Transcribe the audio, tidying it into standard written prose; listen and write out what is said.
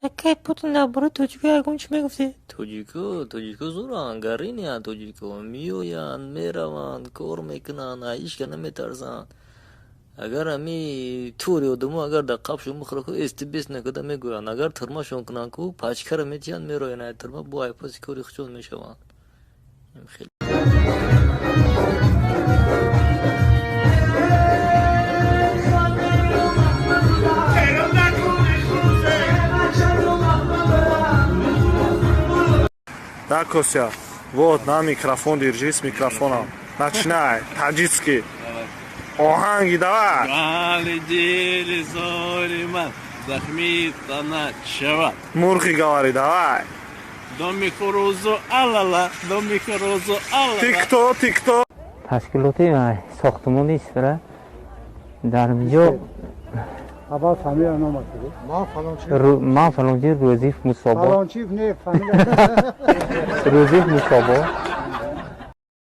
کی پوتین درباره توجیکو یکم چی میگفتی؟ توجیکو زورن گرینی هن توجیکو میوین میرون کار میکنن ایش که نمیترسن اگر همی توری و دمو اگر در قبشون مخوره که استیبیس نکده میگوین اگر ترماشون کنن که پچکر میتین میروین ترما با ایپاسی کاری خشون میشون خیلی Да, Костя, вот на микрофон держи с микрофоном. Начинай, таджикский. Оhangi, давай. Галидели зориман, захмитана шава. Мурхи говори, давай. Домикорозо алала, домикорозо алала. Ты кто? تشکیلاتی ساختمانی است در اینجا عباس فامیل نام است. من فلانجی روزیف مصابه فلانچی نه فامیل. روزیف مصابه